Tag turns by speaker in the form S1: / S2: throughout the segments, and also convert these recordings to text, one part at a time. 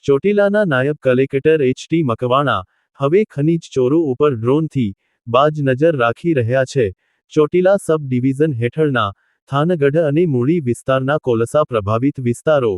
S1: ચોટીલાના નાયબ કલેક્ટર એચ.ટી. મકવાણા હવે ખનીજ ચોરો ઉપર ડ્રોનથી બાજ નજર રાખી રહ્યા છે. ચોટીલા સબ ડિવિઝન હેઠળના થાનગઢ અને મૂળી વિસ્તારના કોલસા પ્રભાવિત વિસ્તારો,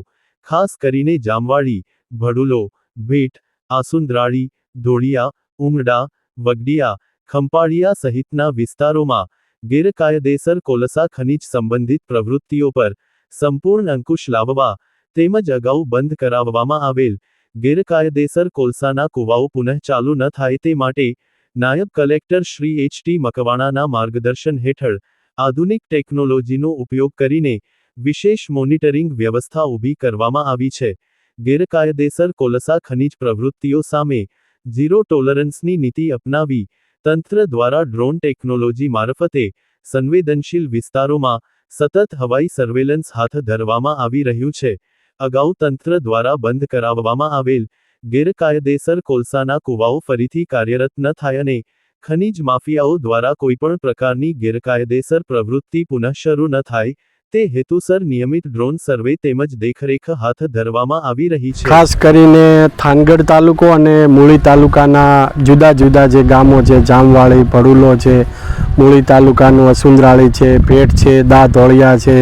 S1: ખાસ કરીને જામવાળી, ભડુલો, ભેટ, આસુંદરાળી, ધોળિયા, ઉમરડા, વગડિયા, ખંપાળિયા સહિતના વિસ્તારોમાં ગેરકાયદેસર કોલસા ખનીજ સંબંધિત પ્રવૃત્તિઓ પર સંપૂર્ણ અંકુશ લાવવા તેમજ અગાઉ બંધ કરાવવામાં આવેલ ગેરકાયદેસર કોલસાના કૂવાઓ પુનઃ ચાલુ ન થાય તે માટે નાયબ કલેક્ટર શ્રી એચ.ટી. મકવાણાના માર્ગદર્શન હેઠળ આધુનિક ટેકનોલોજીનો ઉપયોગ કરીને વિશેષ મોનિટરિંગ વ્યવસ્થા ઊભી કરવામાં આવી છે. ગેરકાયદેસર કોલસા ખનીજ પ્રવૃત્તિઓ સામે ઝીરો ટોલરન્સની નીતિ અપનાવી તંત્ર દ્વારા ડ્રોન ટેકનોલોજી મારફતે સંવેદનશીલ વિસ્તારોમાં સતત હવાઈ સર્વેલન્સ હાથ ધરવામાં આવી રહ્યું છે. અગાઉ તંત્ર દ્વારા બંધ કરાવવામાં આવેલ ગેરકાયદેસર કોલસાના કૂવાઓ ફરીથી કાર્યરત ન થાય અને ખનીજ માફિયાઓ દ્વારા કોઈપણ પ્રકારની ગેરકાયદેસર પ્રવૃત્તિ પુનઃ શરૂ ન થાય તે હેતુસર નિયમિત ડ્રોન સર્વે તેમજ દેખરેખ હાથ ધરવામાં આવી રહી છે.
S2: ખાસ કરીને થાનગઢ તાલુકો અને મૂળી તાલુકાના જુદા જુદા જે ગામો છે, જામવાળી, ભડુલો છે, મૂળી તાલુકાનું અસુંદરાળી છે, ભેટ છે, ધોળિયા છે,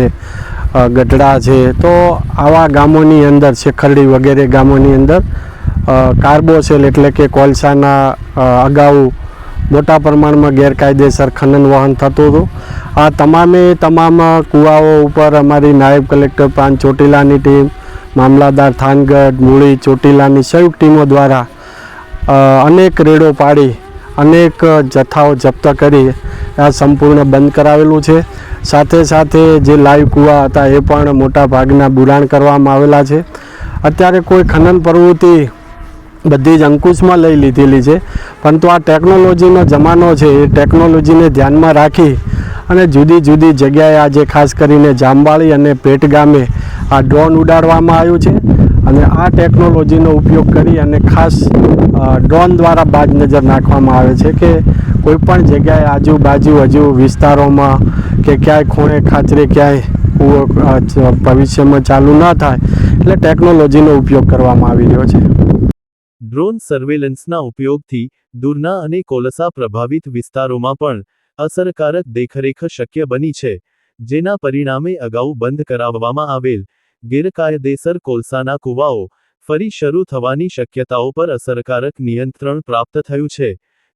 S2: ગઢડા છે, તો આવા ગામોની અંદર શેખરડી વગેરે ગામોની અંદર કાર્બોસેલ એટલે કે કોલસાના અગાઉ મોટા પ્રમાણમાં ગેરકાયદેસર ખનન વહન થતું હતું. આ તમામ કૂવાઓ ઉપર અમારી નાયબ કલેક્ટર પ્રાંત ચોટીલાની ટીમ, મામલાદાર થાનગઢ, મૂળી, ચોટીલાની સંયુક્ત ટીમો દ્વારા અનેક રેડો પાડી અનેક જથ્થાઓ જપ્ત કરી આ સંપૂર્ણ બંધ કરાવેલું છે. સાથે સાથે જે લાઈવ કૂવા હતા એ પણ મોટા ભાગના બુરાણ કરવામાં આવેલા છે. અત્યારે કોઈ ખનન પ્રવૃત્તિ બધી જ અંકુશમાં લઈ લીધેલી છે, પરંતુ આ ટેકનોલોજીનો જમાનો છે. એ ટેકનોલોજીને ધ્યાનમાં રાખી અને જુદી જુદી જગ્યાએ આજે ખાસ કરીને જામવાળી અને ભેટ ગામે આ ડ્રોન ઉડાડવામાં આવ્યું છે અને આ ટેકનોલોજીનો ઉપયોગ કરી અને ખાસ ડ્રોન દ્વારા બાજ નજર નાખવામાં આવે છે કે કોઈપણ જગ્યાએ આજુબાજુ હજુ વિસ્તારોમાં કે ક્યાંય ખૂણે ખાચરે ક્યાંય ભવિષ્યમાં ચાલુ ન થાય એટલે ટેકનોલોજીનો ઉપયોગ કરવામાં આવી રહ્યો છે.
S1: ડ્રોન સર્વેલન્સના ઉપયોગથી દૂરના અને કોલસા પ્રભાવિત વિસ્તારોમાં પણ અસરકારક દેખરેખ શક્ય બની છે, જેના પરિણામે અગાઉ બંધ કરાવવામાં આવેલ ગેરકાયદેસર કોલસાના કૂવાઓ ફરી શરૂ થવાની શક્યતાઓ પર અસરકારક નિયંત્રણ પ્રાપ્ત થયું છે.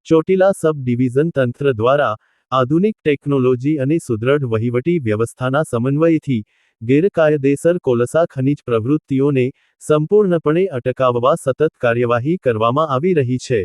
S1: ચોટીલા સબ ડિવિઝન તંત્ર દ્વારા આધુનિક ટેકનોલોજી અને સુદૃઢ વહીવટી વ્યવસ્થાના સમન્વયથી ગેરકાયદેસર કોલસા ખનીજ પ્રવૃત્તિઓને સંપૂર્ણપણે અટકાવવા સતત કાર્યવાહી કરવામાં આવી રહી છે.